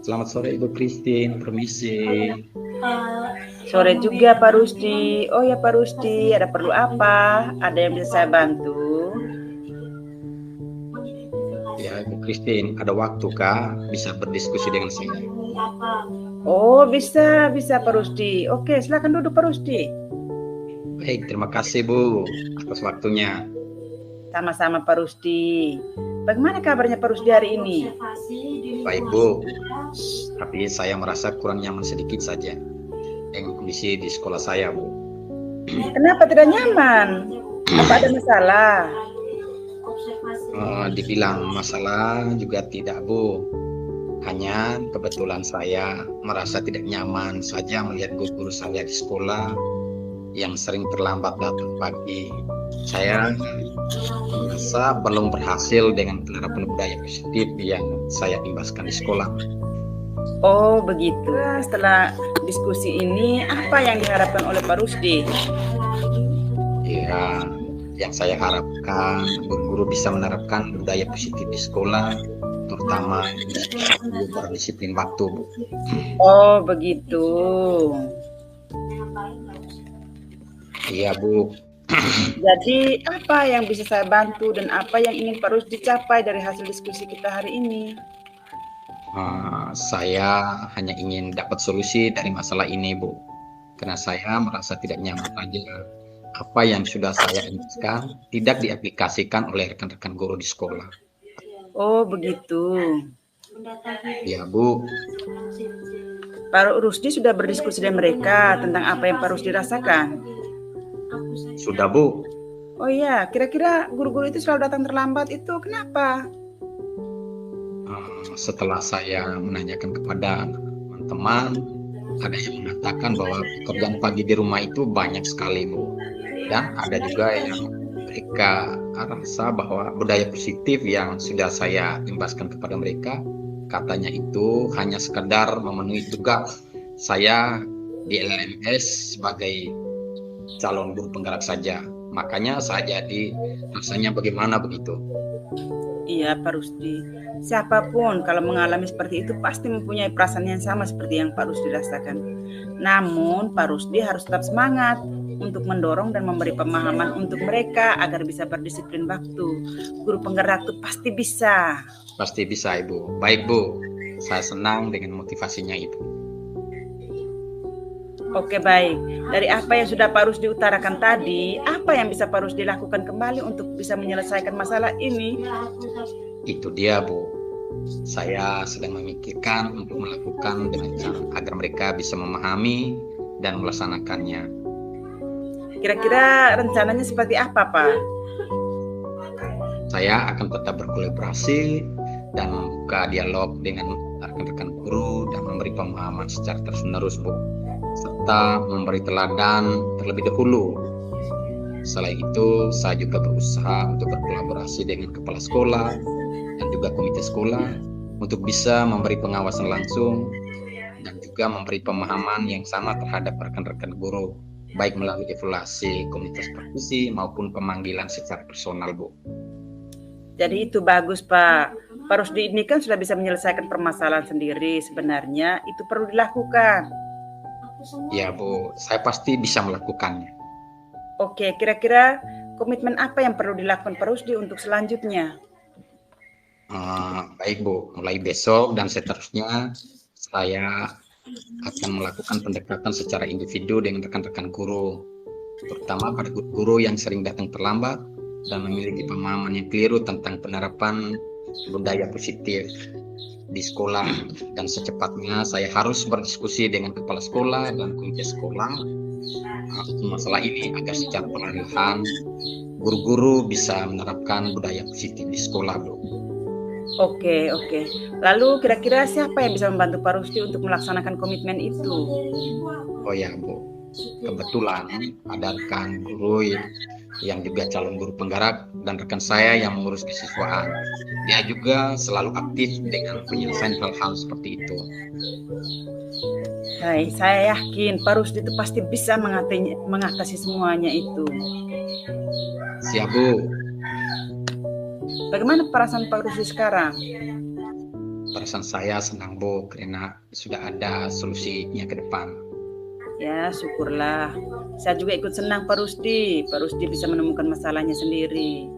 Selamat sore Ibu Christine, permisi. Sore juga Pak Rusdi. Oh ya Pak Rusdi, ada perlu apa? Ada yang bisa saya bantu? Ya Ibu Christine, ada waktu kah bisa berdiskusi dengan saya? Oh bisa Pak Rusdi. Oke, silakan duduk Pak Rusdi. Baik, terima kasih Bu atas waktunya. Sama-sama Pak Rusdi. Bagaimana kabarnya Pak Rusdi hari ini? Baik Bu, tapi saya merasa kurang nyaman sedikit saja dengan kondisi di sekolah saya Bu. Kenapa tidak nyaman? Apa ada masalah? Dibilang masalah juga tidak Bu. Hanya kebetulan saya merasa tidak nyaman saja melihat guru-guru saya di sekolah yang sering terlambat datang pagi. Saya merasa belum berhasil dengan penerapan budaya positif yang saya imbaskan di sekolah. Oh begitu. Setelah diskusi ini, apa yang diharapkan oleh Pak Rusdi? Ya, yang saya harapkan guru-guru bisa menerapkan budaya positif di sekolah, terutama berdisiplin waktu, Bu. Oh begitu. Iya, Bu. Jadi apa yang bisa saya bantu dan apa yang ingin Pak Rusdi capai dari hasil diskusi kita hari ini? Saya hanya ingin dapat solusi dari masalah ini, Bu. Karena saya merasa tidak nyaman saja apa yang sudah saya imbaskan tidak diaplikasikan oleh rekan-rekan guru di sekolah. Oh begitu. Ya, Bu. Pak Rusdi sudah berdiskusi dengan mereka tentang apa yang Pak Rusdi rasakan? Sudah, Bu. Oh iya, kira-kira guru-guru itu selalu datang terlambat itu kenapa? Setelah saya menanyakan kepada teman-teman, ada yang mengatakan bahwa pekerjaan pagi di rumah itu banyak sekali, Bu. Dan ada juga yang mereka rasa bahwa budaya positif yang sudah saya imbaskan kepada mereka, katanya itu hanya sekedar memenuhi tugas saya di LMS sebagai calon guru penggerak saja. Makanya saya jadi rasanya bagaimana begitu. Iya Pak Rusdi, siapapun kalau mengalami seperti itu pasti mempunyai perasaan yang sama seperti yang Pak Rusdi rasakan. Namun Pak Rusdi harus tetap semangat untuk mendorong dan memberi pemahaman untuk mereka agar bisa berdisiplin waktu. Guru penggerak itu pasti bisa. Pasti bisa Ibu. Baik Bu, saya senang dengan motivasinya Ibu. Oke baik, dari apa yang sudah Pak Rusdi utarakan tadi, apa yang bisa Pak Rusdi lakukan kembali untuk bisa menyelesaikan masalah ini? Itu dia Bu, saya sedang memikirkan untuk melakukan dengan cara agar mereka bisa memahami dan melaksanakannya. Kira-kira rencananya seperti apa Pak? Saya akan tetap berkolaborasi dan membuka dialog dengan rekan-rekan guru dan memberi pemahaman secara terus-menerus Bu, serta memberi teladan terlebih dahulu. Selain itu, saya juga berusaha untuk berkolaborasi dengan kepala sekolah dan juga komite sekolah untuk bisa memberi pengawasan langsung dan juga memberi pemahaman yang sama terhadap rekan-rekan guru, baik melalui evaluasi komunitas praktisi maupun pemanggilan secara personal, Bu. Jadi itu bagus Pak. Pak Rusdi ini kan sudah bisa menyelesaikan permasalahan sendiri. Sebenarnya itu perlu dilakukan. Ya Bu, saya pasti bisa melakukannya. Oke, kira-kira komitmen apa yang perlu dilakukan Pak Rusdi untuk selanjutnya? Baik Bu, mulai besok dan seterusnya saya akan melakukan pendekatan secara individu dengan rekan-rekan guru, terutama pada guru yang sering datang terlambat dan memiliki pemahaman yang keliru tentang penerapan budaya positif di sekolah. Dan secepatnya saya harus berdiskusi dengan kepala sekolah dan komite sekolah masalah ini agar secara perlahan guru-guru bisa menerapkan budaya positif di sekolah, Bu. Oke. Lalu kira-kira siapa yang bisa membantu Pak Rusdi untuk melaksanakan komitmen itu? Oh ya, Bu. Kebetulan ada rekan guru yang juga calon guru penggerak dan rekan saya yang mengurus kesiswaan. Dia juga selalu aktif dengan penyelesaian hal-hal seperti itu. Hai, saya yakin Pak Rusdi itu pasti bisa mengatasi semuanya itu. Siap Bu. Bagaimana perasaan Pak Rusdi sekarang? perasaan saya senang Bu karena sudah ada solusinya ke depan. Ya, syukurlah. Saya juga ikut senang Pak Rusdi. Pak Rusdi bisa menemukan masalahnya sendiri.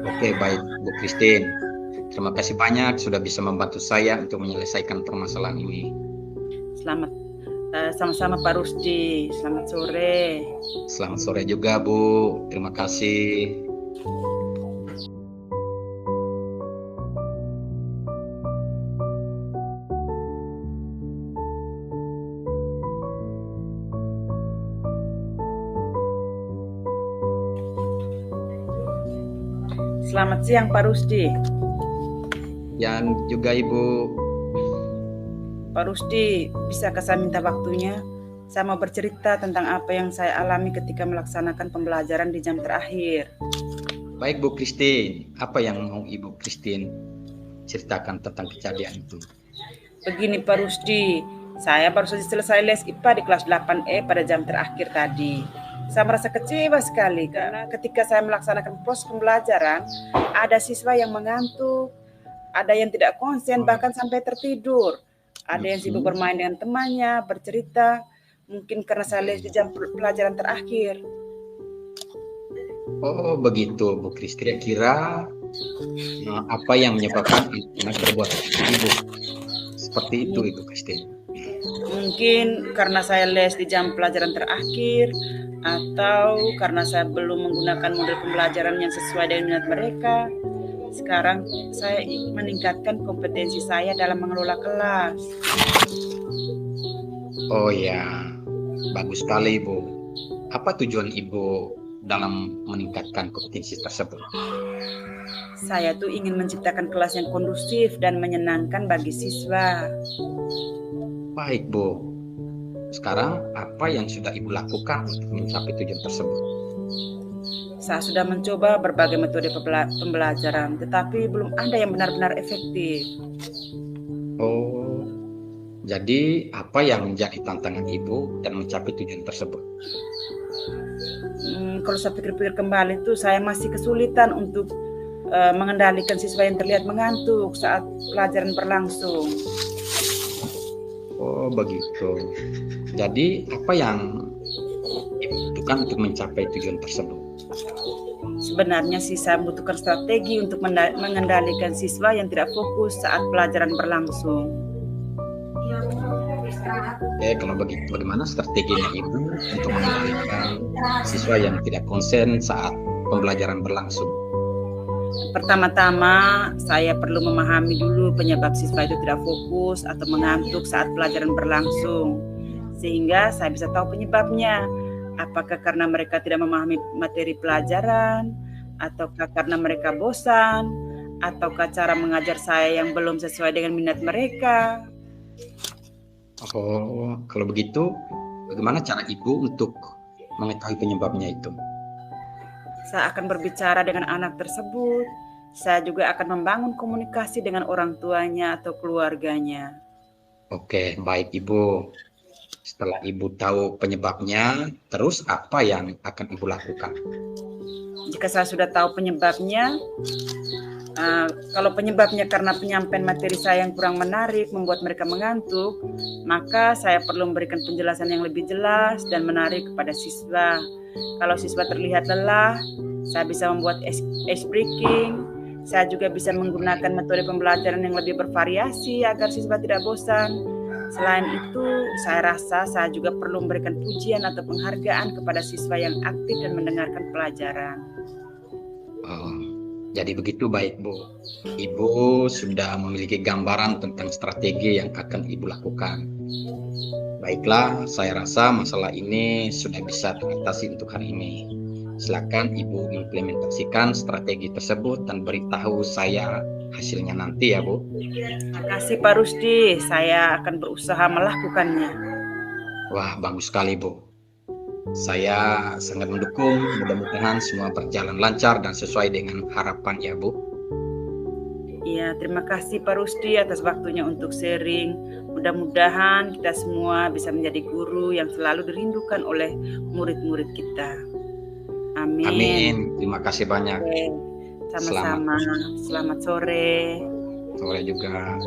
Oke, baik Bu Christine. Terima kasih banyak sudah bisa membantu saya untuk menyelesaikan permasalahan ini. Sama-sama Pak Rusdi. Selamat sore. Selamat sore juga Bu. Terima kasih. Selamat siang Pak Rusdi. Yang juga Ibu. Pak Rusdi, bisakah saya minta waktunya? Saya mau bercerita tentang apa yang saya alami ketika melaksanakan pembelajaran di jam terakhir. Baik Bu Christine, apa yang mau Ibu Christine ceritakan tentang kejadian itu? Begini Pak Rusdi, saya baru saja selesai les IPA di kelas 8E pada jam terakhir tadi. Saya merasa kecewa sekali karena ketika saya melaksanakan proses pembelajaran, ada siswa yang mengantuk, ada yang tidak konsen bahkan sampai tertidur. Ada yang sibuk bermain dengan temannya, bercerita, mungkin karena saya les di jam pelajaran terakhir. Oh begitu Bu Christine, kira apa yang menyebabkan anak berbuat Ibu seperti itu Ibu Christine? Mungkin karena saya les di jam pelajaran terakhir, atau karena saya belum menggunakan model pembelajaran yang sesuai dengan minat mereka. Sekarang saya ingin meningkatkan kompetensi saya dalam mengelola kelas. Oh ya, bagus sekali Ibu. Apa tujuan Ibu dalam meningkatkan kompetensi tersebut? Saya tuh ingin menciptakan kelas yang kondusif dan menyenangkan bagi siswa. Baik Bu. Sekarang apa yang sudah Ibu lakukan untuk mencapai tujuan tersebut? Saya sudah mencoba berbagai metode pembelajaran, tetapi belum ada yang benar-benar efektif. Oh, jadi apa yang menjadi tantangan Ibu dan mencapai tujuan tersebut? Kalau saya pikir-pikir kembali itu saya masih kesulitan untuk mengendalikan siswa yang terlihat mengantuk saat pelajaran berlangsung. Oh, begitu. Jadi apa yang Ibu butuhkan untuk mencapai tujuan tersebut? Sebenarnya sih saya membutuhkan strategi untuk mengendalikan siswa yang tidak fokus saat pelajaran berlangsung. Oke, kalau begitu bagaimana strateginya Ibu untuk mengendalikan siswa yang tidak konsen saat pembelajaran berlangsung? Pertama-tama saya perlu memahami dulu penyebab siswa itu tidak fokus atau mengantuk saat pelajaran berlangsung, sehingga saya bisa tahu penyebabnya. Apakah karena mereka tidak memahami materi pelajaran, ataukah karena mereka bosan, ataukah cara mengajar saya yang belum sesuai dengan minat mereka. Oh, kalau begitu bagaimana cara Ibu untuk mengetahui penyebabnya itu? Saya akan berbicara dengan anak tersebut. Saya juga akan membangun komunikasi dengan orang tuanya atau keluarganya. Oke, baik Ibu. Setelah Ibu tahu penyebabnya, terus apa yang akan Ibu lakukan? Jika saya sudah tahu penyebabnya, kalau penyebabnya karena penyampaian materi saya yang kurang menarik membuat mereka mengantuk, maka saya perlu memberikan penjelasan yang lebih jelas dan menarik kepada siswa. Kalau siswa terlihat lelah, saya bisa membuat ice breaking. Saya juga bisa menggunakan metode pembelajaran yang lebih bervariasi agar siswa tidak bosan. Selain itu, saya rasa saya juga perlu memberikan pujian atau penghargaan kepada siswa yang aktif dan mendengarkan pelajaran. Oh, jadi begitu baik Bu. Ibu sudah memiliki gambaran tentang strategi yang akan Ibu lakukan. Baiklah, saya rasa masalah ini sudah bisa teratasi untuk hari ini. Silakan Ibu implementasikan strategi tersebut dan beritahu saya hasilnya nanti ya Bu. Terima kasih Pak Rusdi, saya akan berusaha melakukannya. Wah, bagus sekali Bu. Saya sangat mendukung, mudah-mudahan semua berjalan lancar dan sesuai dengan harapan ya Bu. Iya, terima kasih Pak Rusdi atas waktunya untuk sharing. Mudah-mudahan kita semua bisa menjadi guru yang selalu dirindukan oleh murid-murid kita. Amin. Amin. Terima kasih banyak. Sama-sama. Selamat sore. sore juga.